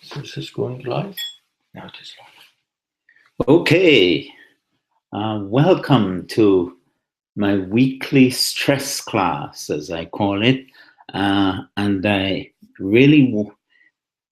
So is this going live? Now it is live. Okay, welcome to my weekly stress class, as I call it. And I really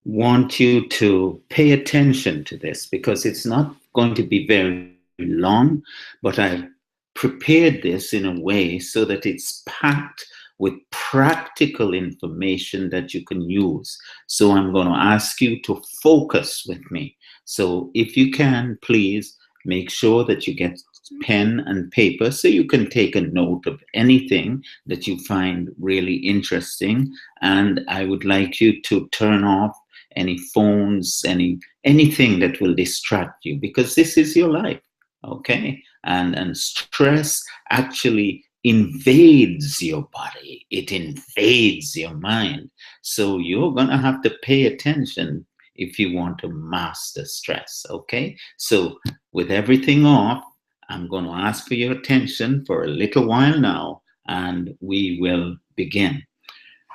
want you to pay attention to this because it's not going to be very long, but I've prepared this in a way so that it's packed with practical information that you can use. So I'm going to ask you to focus with me. So if you can, please make sure that you get pen and paper so you can take a note of anything that you find really interesting. And I would like you to turn off any phones, anything that will distract you, because this is your life. Okay. And stress actually invades your body, it invades your mind. So you're going to have to pay attention if you want to master stress. Okay. So with everything off, I'm going to ask for your attention for a little while now, and we will begin.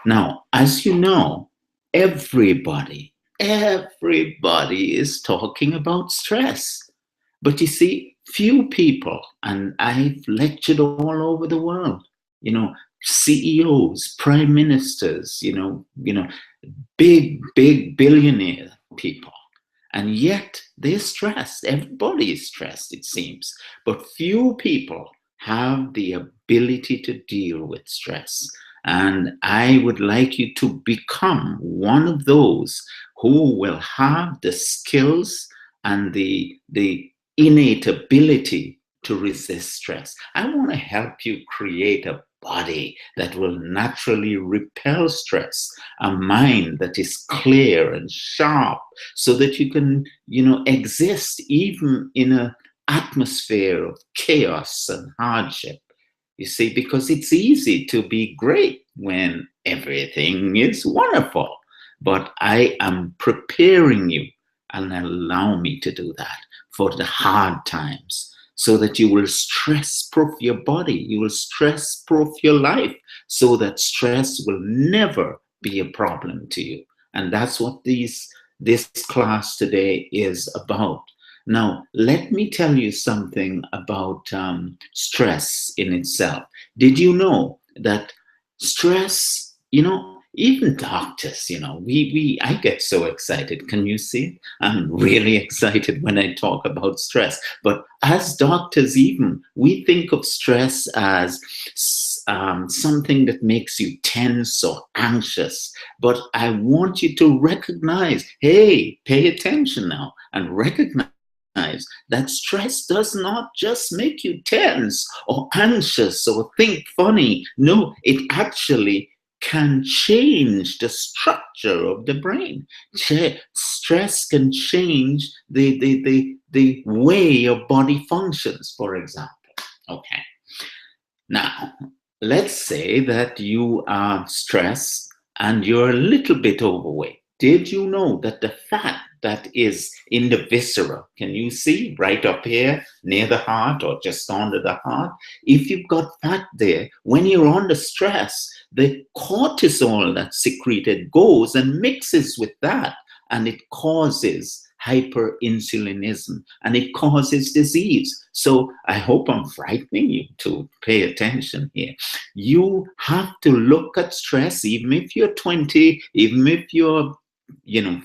Now, as you know, everybody is talking about stress. But you see, few people, and I've lectured all over the world, you know, CEOs, prime ministers, big billionaire people. And yet they're stressed. Everybody is stressed, it seems. But few people have the ability to deal with stress. And I would like you to become one of those who will have the skills and the innate ability to resist stress. I want to help you create a body that will naturally repel stress, a mind that is clear and sharp, so that you can, exist even in an atmosphere of chaos and hardship. You see, because it's easy to be great when everything is wonderful. But I am preparing you, and allow me to do that, for the hard times, so that you will stress proof your body, you will stress proof your life, so that stress will never be a problem to you. And that's what this class today is about. Now, let me tell you something about stress in itself. Did you know that stress, even doctors, I get so excited. Can you see it? I'm really excited when I talk about stress. But as doctors, even, we think of stress as something that makes you tense or anxious. But I want you to recognize, hey, pay attention now and recognize that stress does not just make you tense or anxious or think funny. No, it actually can change the structure of the brain. Stress can change the way your body functions, for example. Okay. Now, let's say that you are stressed and you're a little bit overweight. Did you know that the fat that is in the viscera, can you see right up here near the heart or just under the heart? If you've got fat there, when you're under stress, the cortisol that's secreted goes and mixes with that, and it causes hyperinsulinism, and it causes disease. So I hope I'm frightening you to pay attention here. You have to look at stress, even if you're 20, even if you're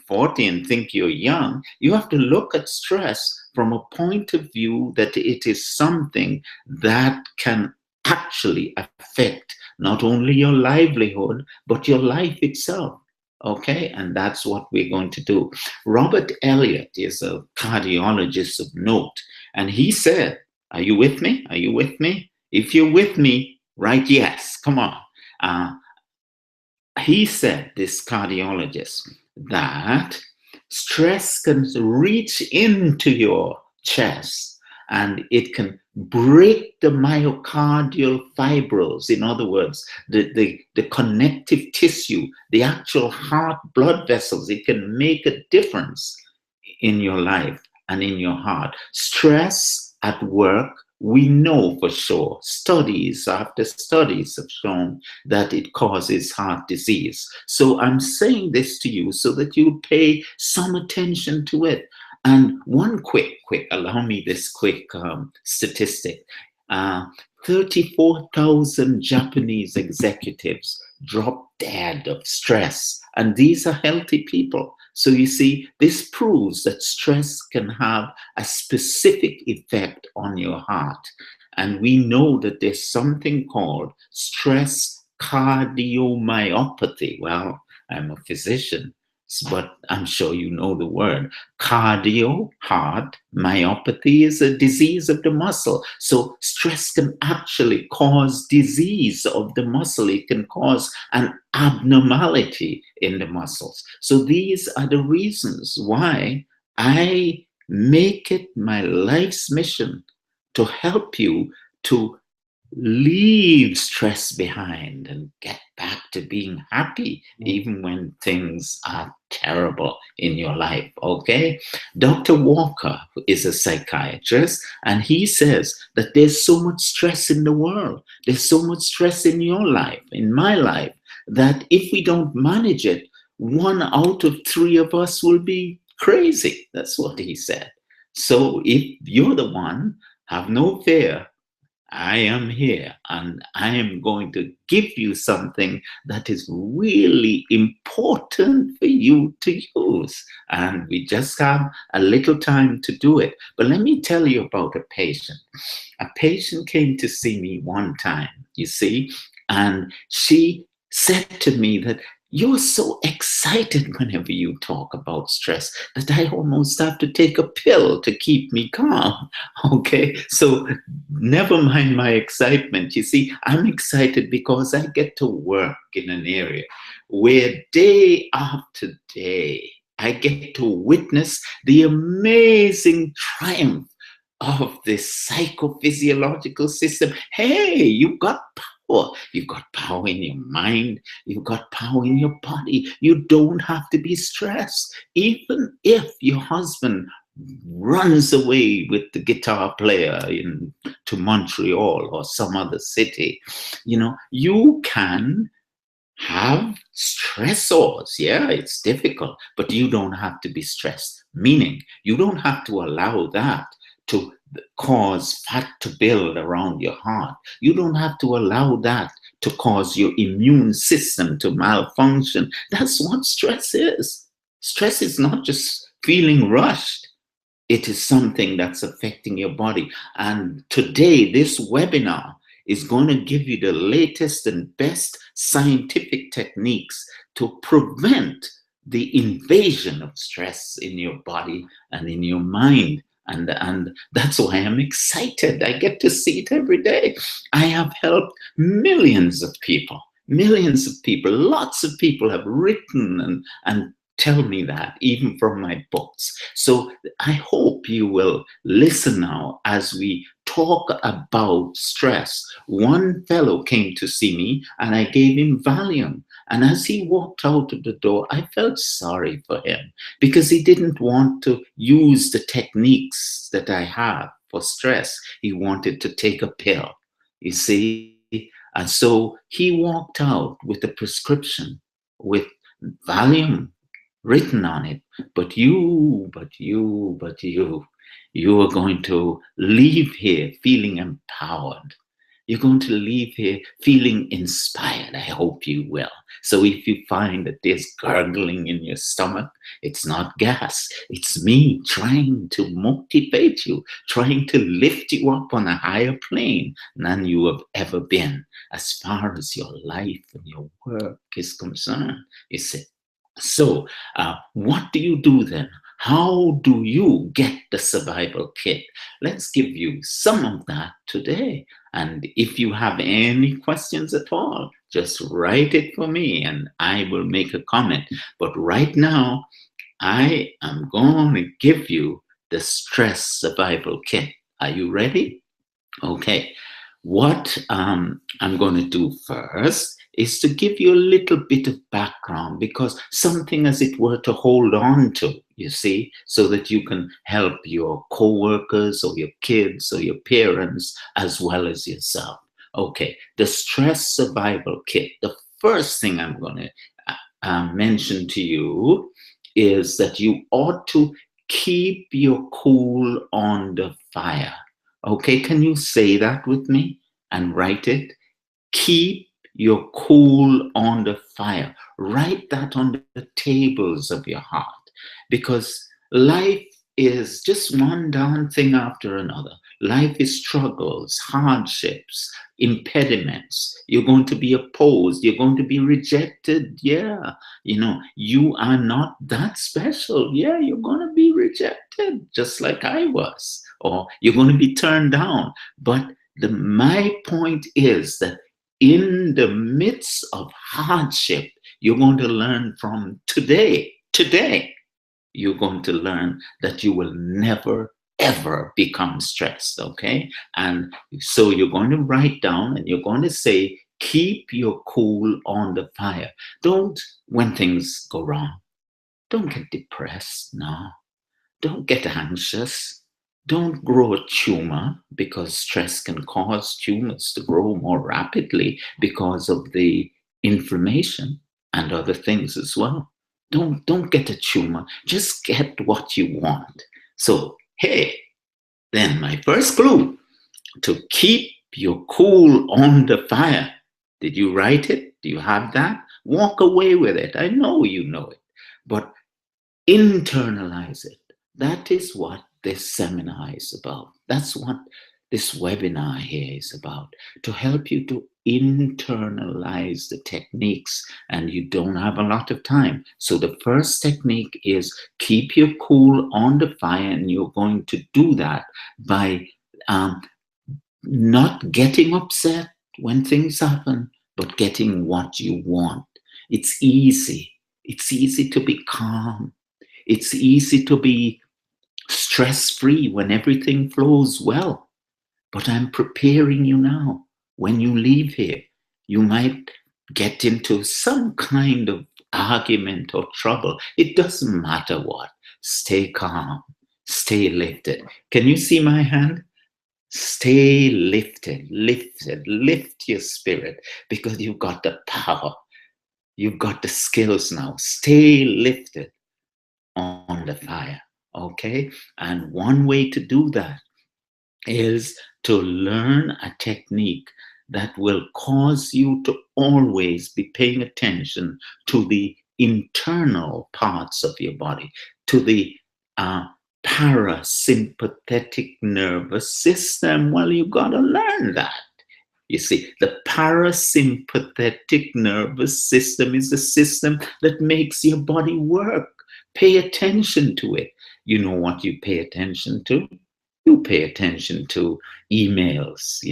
40 and think you're young. You have to look at stress from a point of view that it is something that can actually affect not only your livelihood, but your life itself. Okay, and that's what we're going to do. Robert Elliott is a cardiologist of note, and he said, are you with me? Are you with me? If you're with me, write yes. Come on. He said, this cardiologist, that stress can reach into your chest and it can break the myocardial fibrils. In other words, the connective tissue, the actual heart blood vessels. It can make a difference in your life and in your heart. Stress at work we know for sure, studies after studies have shown that it causes heart disease. So I'm saying this to you so that you pay some attention to it. And one allow me this quick statistic. Uh, 34,000 Japanese executives dropped dead of stress, and these are healthy people. So you see, this proves that stress can have a specific effect on your heart. And we know that there's something called stress cardiomyopathy. Well, I'm a physician, but I'm sure you know the word. Cardio, heart, myopathy is a disease of the muscle. So stress can actually cause disease of the muscle. It can cause an abnormality in the muscles. So these are the reasons why I make it my life's mission to help you to leave stress behind and get back to being happy even when things are terrible in your life. Okay, Dr. Walker is a psychiatrist, and he says that there's so much stress in the world, there's so much stress in your life, in my life, that if we don't manage it, 1 out of 3 of us will be crazy. That's what he said. So if you're the one, have no fear. I am here, and I am going to give you something that is really important for you to use. And we just have a little time to do it. But let me tell you about a patient. A patient came to see me one time, you see, and she said to me that you're so excited whenever you talk about stress that I almost have to take a pill to keep me calm. Okay, so never mind my excitement. You see, I'm excited because I get to work in an area where day after day, I get to witness the amazing triumph of this psychophysiological system. Hey, you've got power. You've got power in your mind. You've got power in your body. You don't have to be stressed. Even if your husband runs away with the guitar player to Montreal or some other city, you can have stressors. Yeah, it's difficult, but you don't have to be stressed. Meaning, you don't have to allow that to cause fat to build around your heart. You don't have to allow that to cause your immune system to malfunction. That's what stress is. Stress is not just feeling rushed. It is something that's affecting your body. And today, this webinar is going to give you the latest and best scientific techniques to prevent the invasion of stress in your body and in your mind. And that's why I'm excited. I get to see it every day. I have helped millions of people. Lots of people have written and tell me that, even from my books. So I hope you will listen now as we talk about stress. One fellow came to see me and I gave him Valium. And as he walked out of the door, I felt sorry for him because he didn't want to use the techniques that I have for stress. He wanted to take a pill, you see. And so he walked out with a prescription with Valium written on it. But you are going to leave here feeling empowered. You're going to leave here feeling inspired. I hope you will. So if you find that there's gurgling in your stomach, it's not gas. It's me trying to motivate you, trying to lift you up on a higher plane than you have ever been as far as your life and your work is concerned. You see. So what do you do then? How do you get the survival kit? Let's give you some of that today. And if you have any questions at all, just write it for me and I will make a comment. But right now, I am going to give you the stress survival kit. Are you ready? Okay. What I'm going to do first is to give you a little bit of background, because something as it were to hold on to, you see, so that you can help your co-workers or your kids or your parents as well as yourself. Okay, the stress survival kit. The first thing I'm going to mention to you is that you ought to keep your cool on the fire. Okay, can you say that with me and write it? Keep your cool on the fire. Write that on the tables of your heart, because life is just one darn thing after another. Life is struggles, hardships, impediments. You're going to be opposed. You're going to be rejected. Yeah. You are not that special. Yeah, you're going to be rejected, just like I was. Or you're going to be turned down. But my point is that in the midst of hardship, you're going to learn from today. Today, you're going to learn that you will never, ever become stressed, okay? And so you're going to write down and you're going to say, keep your cool on the fire. Don't, when things go wrong, don't get depressed, no. Don't get anxious. Don't grow a tumor, because stress can cause tumors to grow more rapidly because of the inflammation and other things as well. Don't get a tumor. Just get what you want. So, hey, then my first clue to keep your cool on the fire. Did you write it? Do you have that? Walk away with it. I know you know it, but internalize it. That is what this seminar is about. That's what this webinar here is about, to help you to internalize the techniques, and you don't have a lot of time. So the first technique is keep your cool on the fire, and you're going to do that by not getting upset when things happen, but getting what you want. It's easy. It's easy to be calm. It's easy to be stress-free when everything flows well. But I'm preparing you now. When you leave here, you might get into some kind of argument or trouble. It doesn't matter what. Stay calm. Stay lifted. Can you see my hand? Stay lifted, lifted, lift your spirit, because you've got the power. You've got the skills now. Stay lifted on the fire, okay? And one way to do that is to learn a technique that will cause you to always be paying attention to the internal parts of your body, to the parasympathetic nervous system. Well, you got to learn that. You see, the parasympathetic nervous system is the system that makes your body work. Pay attention to it. You know what you pay attention to? You pay attention to emails,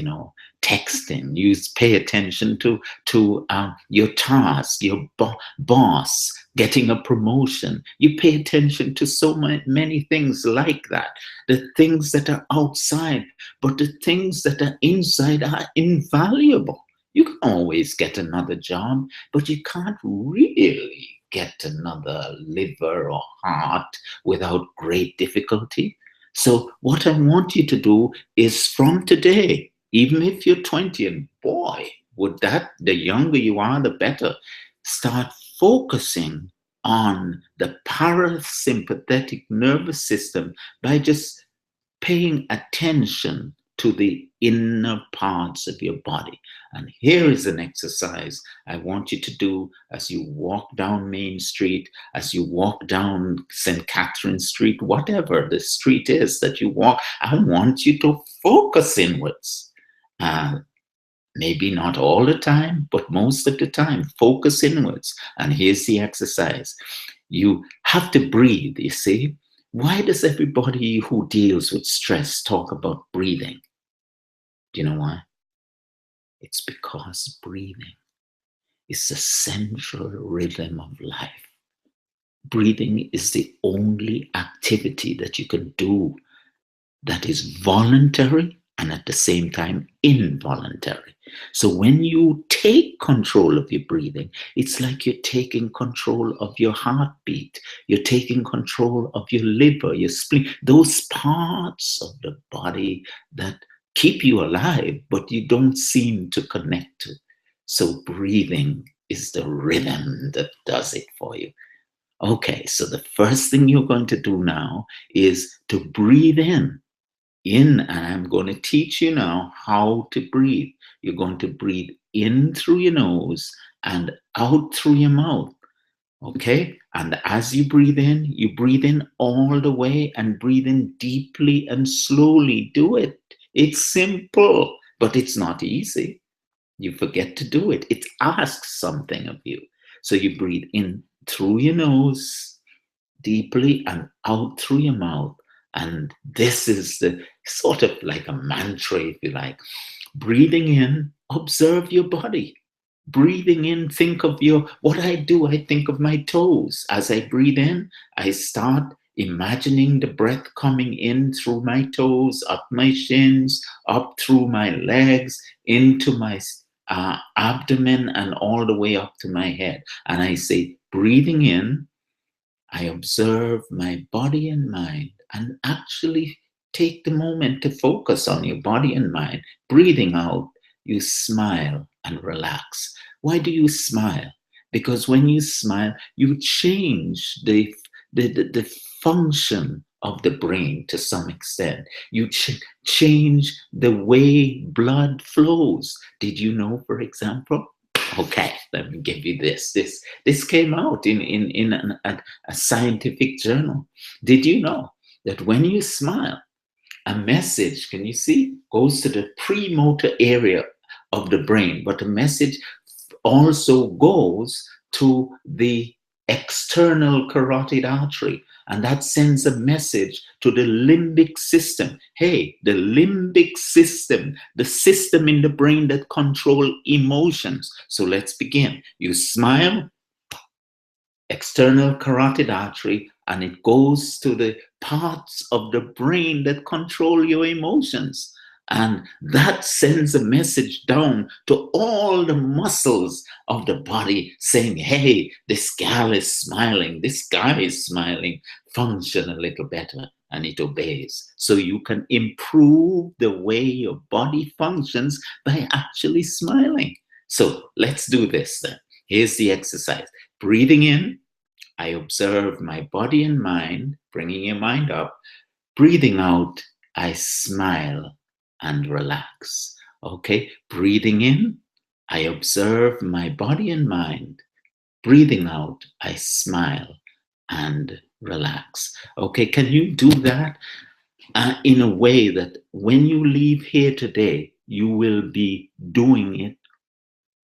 texting. You pay attention to your task, your boss, getting a promotion. You pay attention to so many things like that. The things that are outside, but the things that are inside are invaluable. You can always get another job, but you can't really get another liver or heart without great difficulty. So what I want you to do is, from today, even if you're 20, and boy, the younger you are, the better, start focusing on the parasympathetic nervous system by just paying attention to the inner parts of your body. And here is an exercise I want you to do as you walk down Main Street, as you walk down St. Catherine Street, whatever the street is that you walk. I want you to focus inwards. Maybe not all the time, but most of the time, focus inwards. And here's the exercise. You have to breathe, you see. Why does everybody who deals with stress talk about breathing? Do you know why? It's because breathing is the central rhythm of life. Breathing is the only activity that you can do that is voluntary and at the same time involuntary. So when you take control of your breathing, it's like you're taking control of your heartbeat. You're taking control of your liver, your spleen, those parts of the body that keep you alive, but you don't seem to connect to. So breathing is the rhythm that does it for you. Okay, so the first thing you're going to do now is to breathe in, and I'm going to teach you now how to breathe. You're going to breathe in through your nose and out through your mouth. Okay, and as you breathe in all the way and breathe in deeply and slowly. Do it. It's simple, but it's not easy. You forget to do it. It asks something of you. So you breathe in through your nose deeply and out through your mouth. And this is the sort of like a mantra, if you like. Breathing in, observe your body. Breathing in, think of what I do, I think of my toes. As I breathe in, I start imagining the breath coming in through my toes, up my shins, up through my legs, into my abdomen, and all the way up to my head. And I say, breathing in, I observe my body and mind, and actually take the moment to focus on your body and mind. Breathing out, you smile and relax. Why do you smile? Because when you smile, you change the function of the brain to some extent. You change the way blood flows. Did you know, for example? Okay, let me give you this. This came out in a scientific journal. Did you know that when you smile, a message, can you see, goes to the premotor area of the brain, but the message also goes to the external carotid artery, and that sends a message to the limbic system. Hey, the limbic system, the system in the brain that control emotions. So let's begin. You smile, external carotid artery, and it goes to the parts of the brain that control your emotions. And that sends a message down to all the muscles of the body saying, hey, this gal is smiling, this guy is smiling, function a little better. And it obeys. So you can improve the way your body functions by actually smiling. So let's do this then. Here's the exercise. Breathing in, I observe my body and mind, bringing your mind up. Breathing out, I smile and relax. Okay, breathing in, I observe my body and mind. Breathing out, I smile and relax. Okay, can you do that in a way that when you leave here today, you will be doing it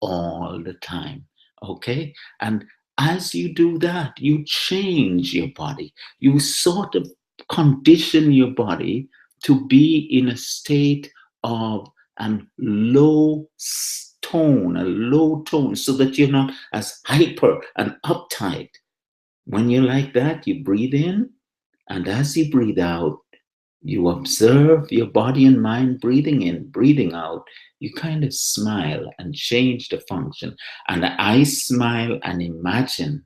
all the time? Okay, and as you do that, you change your body. You sort of condition your body to be in a state of low tone, a low tone, so that you're not as hyper and uptight. When you're like that, you breathe in, and as you breathe out, you observe your body and mind breathing in, breathing out. You kind of smile and change the function. And I smile and imagine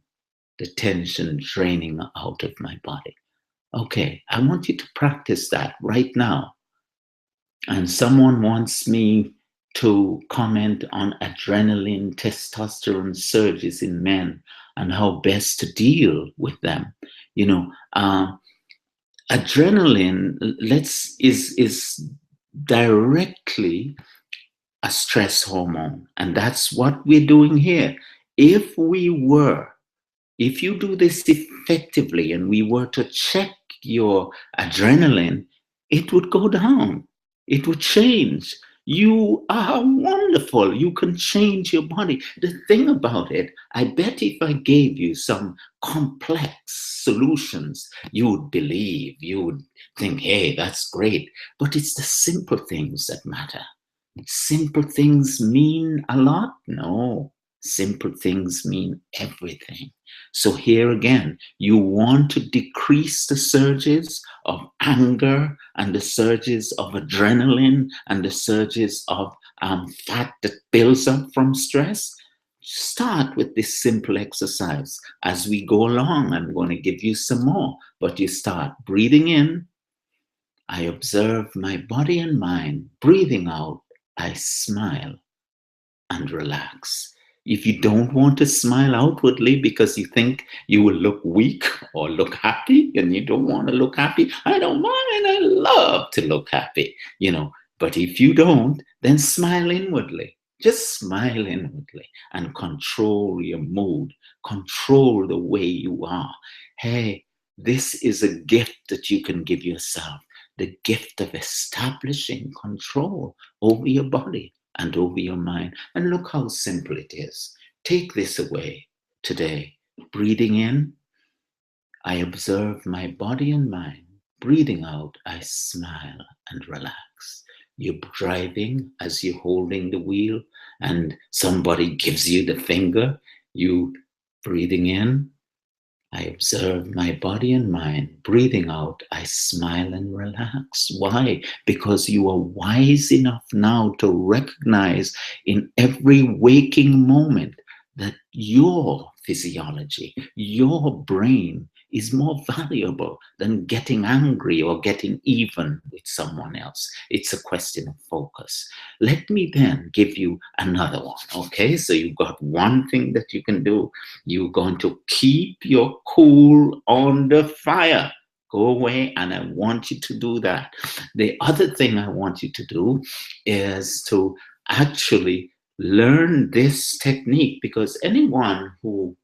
the tension draining out of my body. Okay, I want you to practice that right now. And someone wants me to comment on adrenaline, testosterone surges in men and how best to deal with them. You know, adrenaline is directly a stress hormone, and that's what we're doing here. If you do this effectively and we were to check your adrenaline, it would go down. It would change. You are wonderful. You can change your body. The thing about it, I bet if I gave you some complex solutions, you would believe, you would think, hey, that's great. But it's the simple things that matter. Simple things mean a lot? No. Simple things mean everything. So here again, you want to decrease the surges of anger and the surges of adrenaline and the surges of fat that builds up from stress. Start with this simple exercise. As we go along, I'm going to give you some more, but you start breathing in. I observe my body and mind. Breathing out, I smile and relax. If you don't want to smile outwardly because you think you will look weak or look happy and you don't want to look happy, I don't mind. I love to look happy, But if you don't, then smile inwardly. Just smile inwardly and control your mood, control the way you are. Hey, this is a gift that you can give yourself, the gift of establishing control over your body and over your mind. And look how simple it is. Take this away today. Breathing in, I observe my body and mind. Breathing out, I smile and relax. You're driving as you're holding the wheel and somebody gives you the finger. You breathing in, I observe my body and mind. Breathing out, I smile and relax. Why? Because you are wise enough now to recognize in every waking moment that your physiology, your brain is more valuable than getting angry or getting even with someone else. It's a question of focus. Let me then give you another one, okay? So you've got one thing that you can do. You're going to keep your cool on the fire. Go away, and I want you to do that. The other thing I want you to do is to actually learn this technique, because anyone who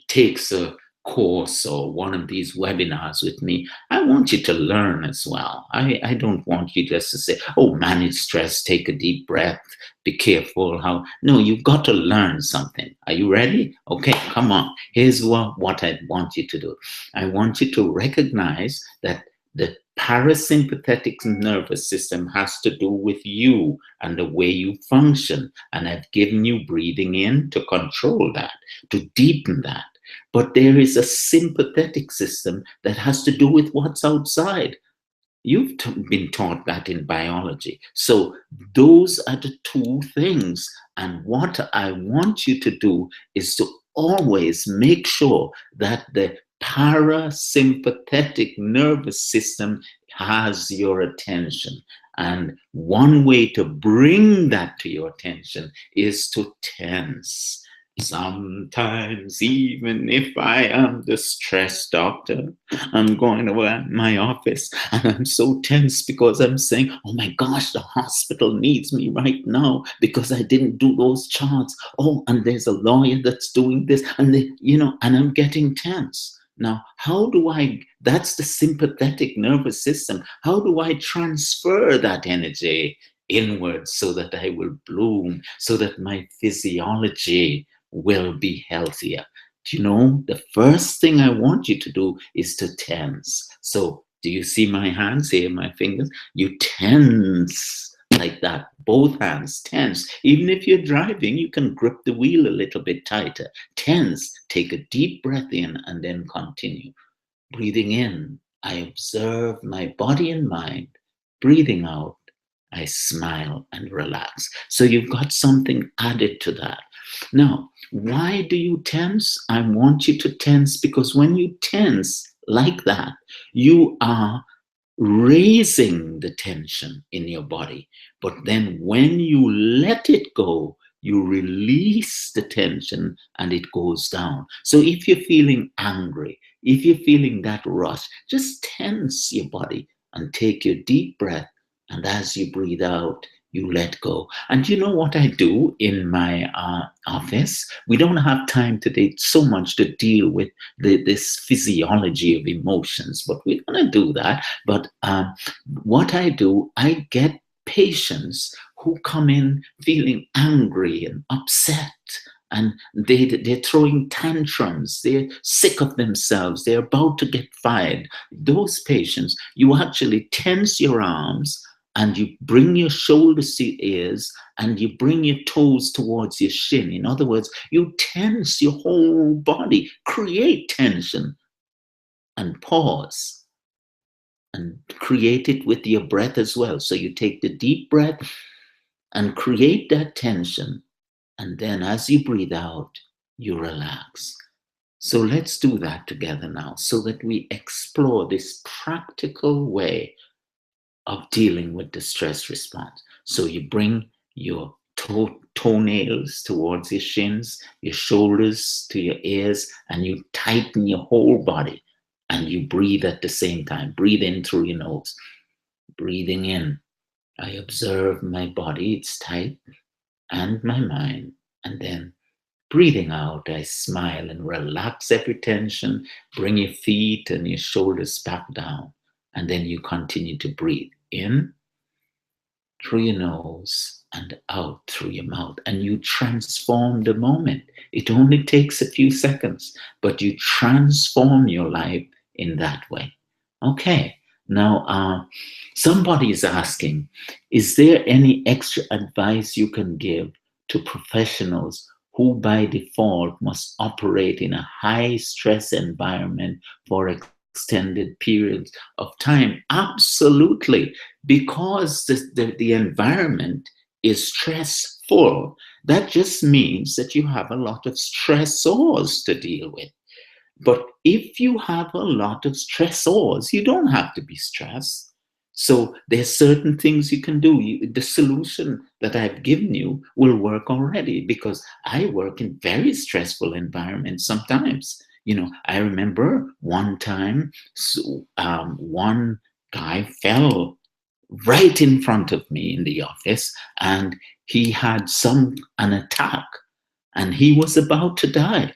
takes a course or one of these webinars with me, I want you to learn as well. I don't want you just to say, oh, manage stress, take a deep breath, be careful how. No, you've got to learn something. Are you ready? Okay, come on. Here's what I want you to do. I want you to recognize that the parasympathetic nervous system has to do with you and the way you function. And I've given you breathing in to control that, to deepen that. But there is a sympathetic system that has to do with what's outside. You've been taught that in biology. So those are the two things. And what I want you to do is to always make sure that the parasympathetic nervous system has your attention. And one way to bring that to your attention is to tense. Sometimes, even if I am the stress doctor, I'm going to my office and I'm so tense because I'm saying, oh my gosh, the hospital needs me right now because I didn't do those charts. Oh, and there's a lawyer that's doing this, and and I'm getting tense. Now, that's the sympathetic nervous system. How do I transfer that energy inwards so that I will bloom, so that my physiology will be healthier? Do you know, the first thing I want you to do is to tense. So do you see my hands here, my fingers? You tense like that, both hands tense. Even if you're driving, you can grip the wheel a little bit tighter. Tense, take a deep breath in and then continue. Breathing in, I observe my body and mind. Breathing out, I smile and relax. So you've got something added to that. Now, why do you tense? I want you to tense because when you tense like that, you are raising the tension in your body. But then when you let it go, you release the tension and it goes down. So if you're feeling angry, if you're feeling that rush, just tense your body and take your deep breath. And as you breathe out, you let go. And you know what I do in my office? We don't have time today so much to deal with this physiology of emotions, but we're going to do that. But what I do, I get patients who come in feeling angry and upset, and they're throwing tantrums, they're sick of themselves, they're about to get fired. Those patients, you actually tense your arms and you bring your shoulders to your ears, and you bring your toes towards your shin. In other words, you tense your whole body, create tension, and pause, and create it with your breath as well. So you take the deep breath and create that tension, and then as you breathe out, you relax. So let's do that together now, so that we explore this practical way of dealing with the stress response. So you bring your toenails towards your shins, your shoulders to your ears, and you tighten your whole body, and you breathe at the same time. Breathe in through your nose. Breathing in, I observe my body, it's tight, and my mind. And then breathing out, I smile and relax every tension. Bring your feet and your shoulders back down. And then you continue to breathe in through your nose and out through your mouth. And you transform the moment. It only takes a few seconds, but you transform your life in that way. Okay. Now, somebody is asking, is there any extra advice you can give to professionals who by default must operate in a high stress environment for extended periods of time? Absolutely, because the environment is stressful. That just means that you have a lot of stressors to deal with. But if you have a lot of stressors, you don't have to be stressed. So there's certain things you can do. The solution that I've given you will work already, because I work in very stressful environments sometimes. I remember one time, one guy fell right in front of me in the office, and he had an attack, and he was about to die.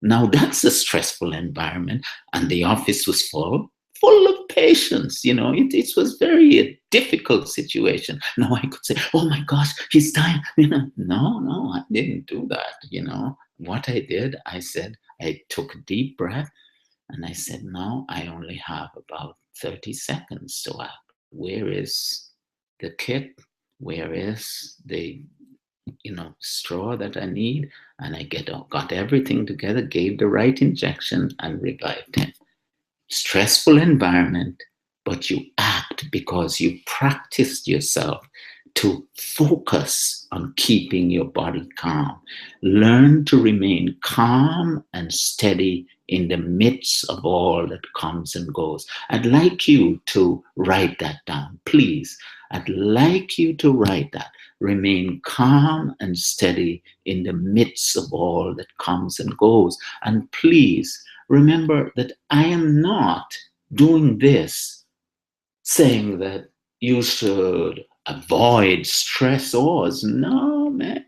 Now that's a stressful environment, and the office was full of patients. It was very difficult situation. Now I could say, "Oh my gosh, he's dying." No, I didn't do that. What I did, I said, I took a deep breath, and I said, "Now I only have about 30 seconds to act. Where is the kit? Where is the straw that I need?" And I got everything together, gave the right injection, and revived him. Stressful environment, but you act because you practiced yourself to focus on keeping your body calm. Learn to remain calm and steady in the midst of all that comes and goes. I'd like you to write that down, please. I'd like you to write that. Remain calm and steady in the midst of all that comes and goes. And please remember that I am not doing this saying that you should avoid stressors. No, man.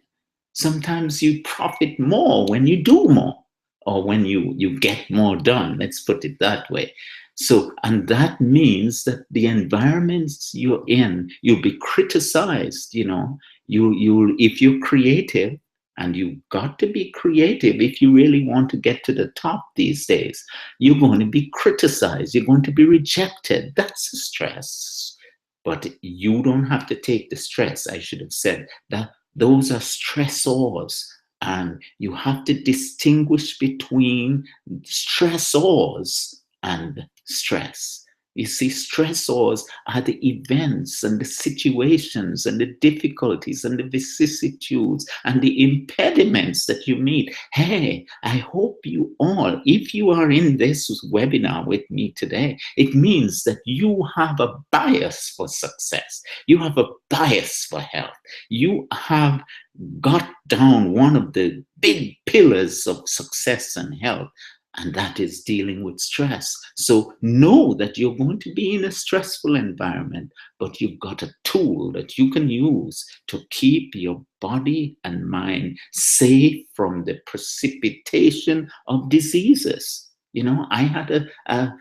Sometimes you profit more when you do more, or when you get more done. Let's put it that way. So, and that means that the environments you're in, you'll be criticized. If you're creative, and you've got to be creative if you really want to get to the top these days, you're going to be criticized. You're going to be rejected. That's a stress. But you don't have to take the stress. I should have said that those are stressors. And you have to distinguish between stressors and stress. You see, stressors are the events and the situations and the difficulties and the vicissitudes and the impediments that you meet. Hey, I hope you all, if you are in this webinar with me today, it means that you have a bias for success. You have a bias for health. You have got down one of the big pillars of success and health, and that is dealing with stress. So know that you're going to be in a stressful environment, but you've got a tool that you can use to keep your body and mind safe from the precipitation of diseases. I had a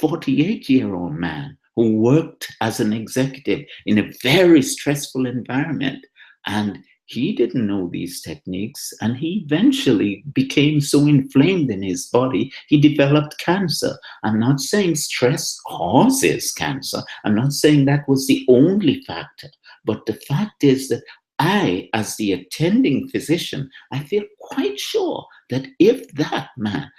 48-year-old man who worked as an executive in a very stressful environment, and he didn't know these techniques, and he eventually became so inflamed in his body, he developed cancer. I'm not saying stress causes cancer. I'm not saying that was the only factor. But the fact is that I, as the attending physician, I feel quite sure that if that man,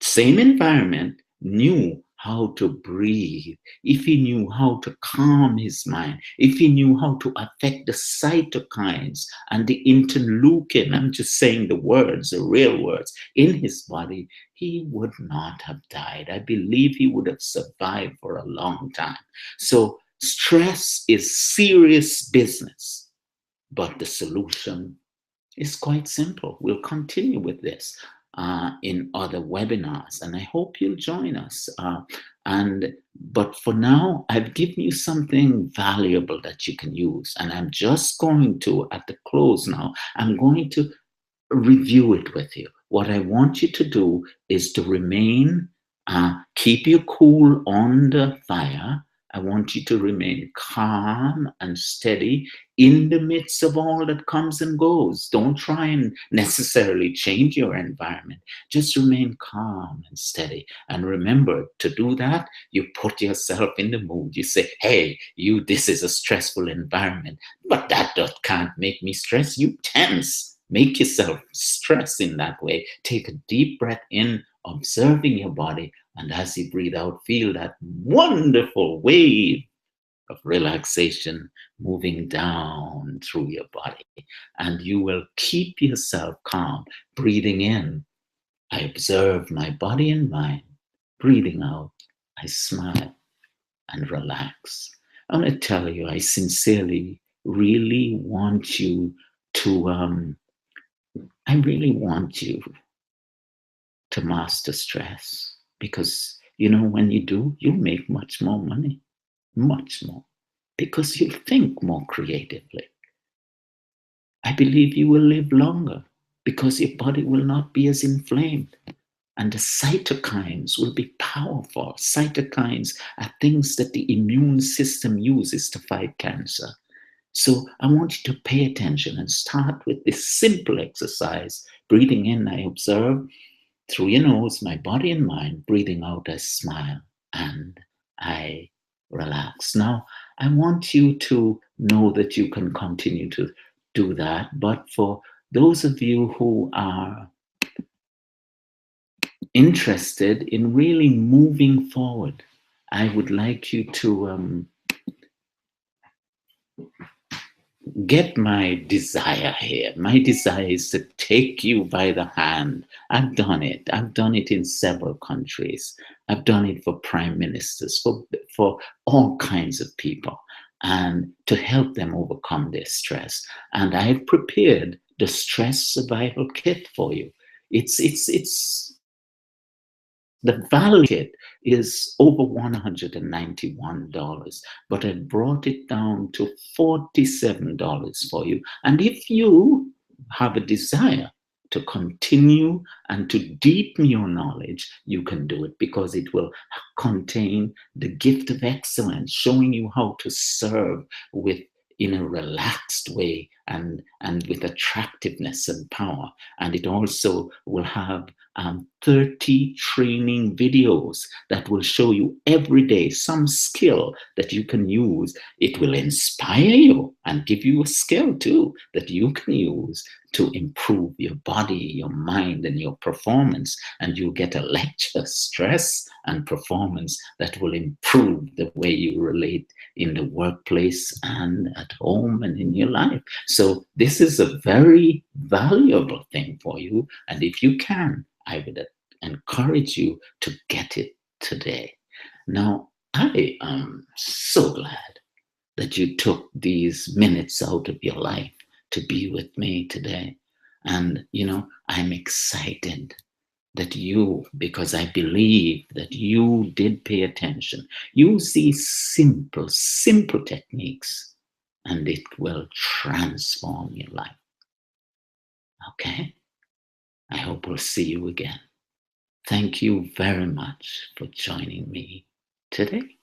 same environment, knew how to breathe, if he knew how to calm his mind, if he knew how to affect the cytokines and the interleukin, I'm just saying the words, the real words, in his body, he would not have died. I believe he would have survived for a long time. So stress is serious business, but the solution is quite simple. We'll continue with this in other webinars, and I hope you'll join us. But for now, I've given you something valuable that you can use, and I'm just going to, at the close now, I'm going to review it with you. What I want you to do is to remain, keep you cool on the fire. I want you to remain calm and steady in the midst of all that comes and goes. Don't try and necessarily change your environment. Just remain calm and steady. And remember, to do that, you put yourself in the mood. You say, hey, this is a stressful environment, but that can't make me stress. You tense. Make yourself stress in that way. Take a deep breath in, observing your body, and as you breathe out, feel that wonderful wave of relaxation moving down through your body. And you will keep yourself calm. Breathing in, I observe my body and mind. Breathing out, I smile and relax. I want to tell you, I sincerely really want you to I really want you to master stress, because when you do, you make much more money, much more, because you think more creatively. I believe you will live longer because your body will not be as inflamed, and the cytokines will be powerful. Cytokines are things that the immune system uses to fight cancer. So I want you to pay attention and start with this simple exercise. Breathing in, I observe through your nose, my body and mind. Breathing out, I smile and I relax. Now, I want you to know that you can continue to do that. But for those of you who are interested in really moving forward, I would like you to get my desire here. My desire is to take you by the hand. I've done it. I've done it in several countries. I've done it for prime ministers, for all kinds of people, and to help them overcome their stress. And I've prepared the stress survival kit for you. The value kit is over $191, but I brought it down to $47 for you. And if you have a desire to continue and to deepen your knowledge, you can do it, because it will contain the gift of excellence, showing you how to serve in a relaxed way and with attractiveness and power. And it also will have 30 training videos that will show you every day some skill that you can use. It will inspire you and give you a skill too that you can use to improve your body, your mind, and your performance. And you'll get a lecture, stress and performance, that will improve the way you relate in the workplace and at home and in your life. So this is a very valuable thing for you. And if you can, I would encourage you to get it today. Now, I am so glad that you took these minutes out of your life to be with me today. And, I'm excited that because I believe that you did pay attention. Use these simple techniques, and it will transform your life. Okay? I hope we'll see you again. Thank you very much for joining me today.